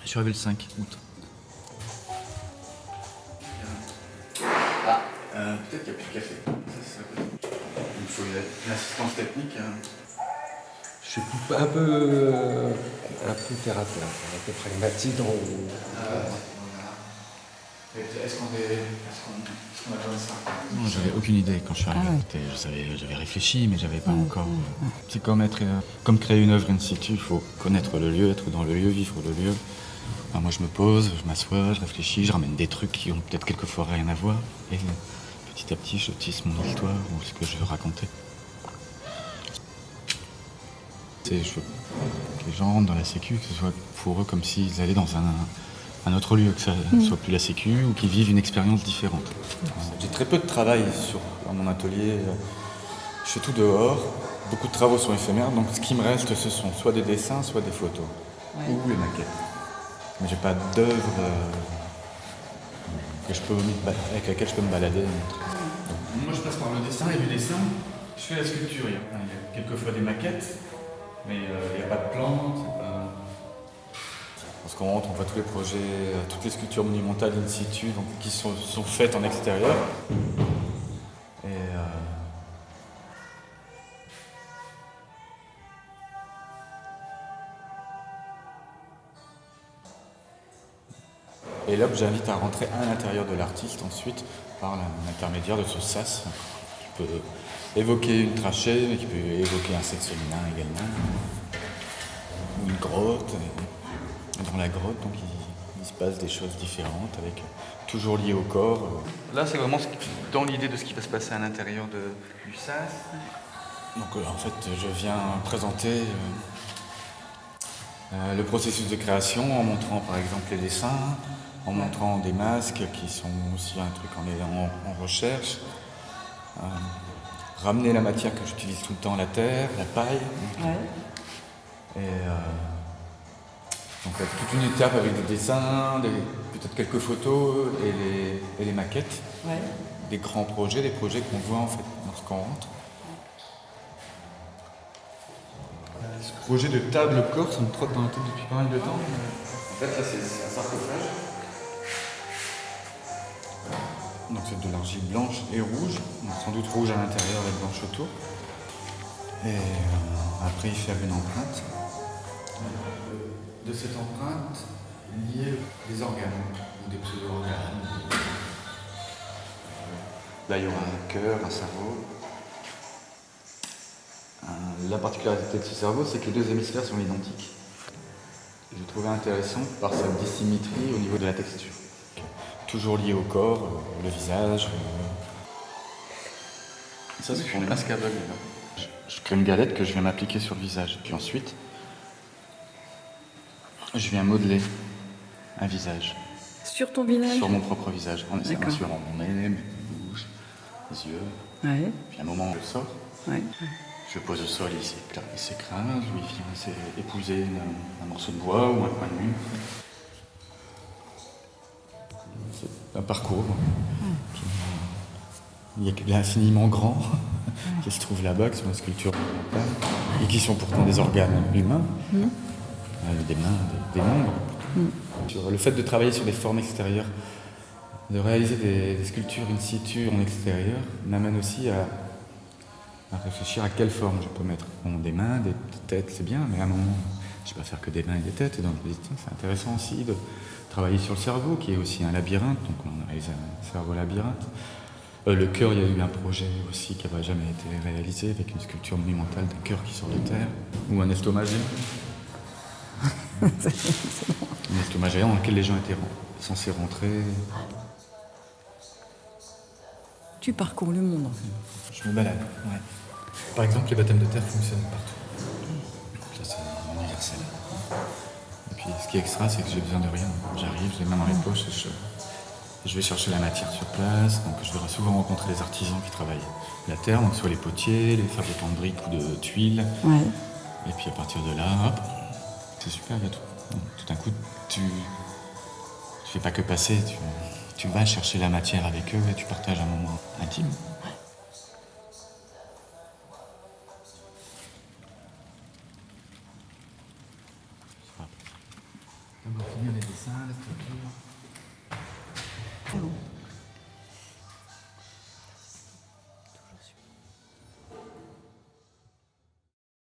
Je suis arrivé le 5 août. Peut-être qu'il n'y a plus de café. Il faut une assistance technique. Je suis un peu terre à terre, un peu pragmatique dans... Est-ce qu'on a besoin de ça? Non, j'avais aucune idée quand je suis arrivé. J'avais réfléchi, mais j'avais pas encore. C'est comme créer une œuvre in situ. Il faut connaître le lieu, être dans le lieu, vivre le lieu. Enfin, moi, je me pose, je m'assois, je réfléchis, je ramène des trucs qui ont peut-être quelquefois rien à voir. Et petit à petit, je tisse mon histoire ou ce que je veux raconter. Je veux que les gens rentrent dans la sécu, que ce soit pour eux comme s'ils allaient dans un autre lieu, que ça ne soit plus la sécu ou qu'ils vivent une expérience différente. J'ai très peu de travail dans mon atelier. Je fais tout dehors. Beaucoup de travaux sont éphémères, donc ce qui me reste, ce sont soit des dessins, soit des photos ou les maquettes. Mais j'ai pas d'œuvre avec laquelle je peux me balader. Moi, je passe par le dessin et du dessin, je fais la sculpture. Il y a quelquefois des maquettes, mais il n'y a pas de plan. Lorsqu'on rentre, on voit tous les projets, toutes les sculptures monumentales in situ donc, qui sont faites en extérieur. Et là, j'invite à rentrer à l'intérieur de l'artiste ensuite par l'intermédiaire de ce sas qui peut évoquer une trachée, mais qui peut évoquer un sexe féminin également, ou une grotte. Et dans la grotte, donc, il se passe des choses différentes, toujours liées au corps. Là, c'est vraiment dans l'idée de ce qui va se passer à l'intérieur du sas. Donc, en fait, je viens présenter le processus de création en montrant, par exemple, les dessins, en montrant des masques qui sont aussi un truc en recherche. Ramener la matière que j'utilise tout le temps, la terre, la paille. Et donc toute une étape avec des dessins, peut-être quelques photos et les maquettes. Des grands projets, des projets qu'on voit en fait lorsqu'on rentre. Ce projet de table corps, ça me trotte dans la tête depuis pas mal de temps. En fait, là, c'est un sarcophage. Donc, c'est de l'argile blanche et rouge. Donc, sans doute rouge à l'intérieur et blanche autour. Et après, y faire une empreinte. De cette empreinte, lier des organes, ou des pseudo-organes. Là, il y aura un cœur, un cerveau. La particularité de ce cerveau, c'est que les deux hémisphères sont identiques. Je trouvais intéressant par cette dissymétrie au niveau de la texture. Toujours lié au corps, le visage. Ça, ce sont les masques aveugles. Je crée une galette que je viens m'appliquer sur le visage. Puis ensuite, je viens modeler un visage. Sur ton visage? Sur mon propre visage. En assurant mon nez, mes bouches, les yeux. Puis à un moment, je sors. Je pose au sol, il s'écrase, ou il vient épouser un morceau de bois ou un coin de mur. C'est un parcours qui est infiniment grand, qui se trouve là-bas, qui sont des sculptures monumentales, et qui sont pourtant des organes humains, des mains, des membres. Sur le fait de travailler sur des formes extérieures, de réaliser des sculptures in situ en extérieur, m'amène aussi à réfléchir à quelle forme je peux mettre. Bon, des mains, des têtes, c'est bien, mais à un moment, je ne vais pas faire que des mains et des têtes. Et donc, je me dis, tiens, c'est intéressant aussi de travailler sur le cerveau, qui est aussi un labyrinthe. Donc, on a réalisé un cerveau labyrinthe. Le cœur, il y a eu un projet aussi qui n'avait jamais été réalisé, avec une sculpture monumentale d'un cœur qui sort de terre, ou un estomac géant. Un estomac géant dans lequel les gens étaient censés rentrer. Tu parcours le monde. Je me balade, ouais. Par exemple, les baptêmes de terre fonctionnent partout. Ça, c'est universel. Et puis, ce qui est extra, c'est que j'ai besoin de rien. J'arrive, j'ai les mains dans les poches, je vais chercher la matière sur place. Donc, je vais souvent rencontrer les artisans qui travaillent la terre, donc soit les potiers, les fabricants de briques ou de tuiles. Et puis, à partir de là, hop, c'est super, il y a tout. Donc, tout d'un coup, tu fais pas que passer, tu vas chercher la matière avec eux et tu partages un moment intime. On va finir les dessins, la structure. C'est bon.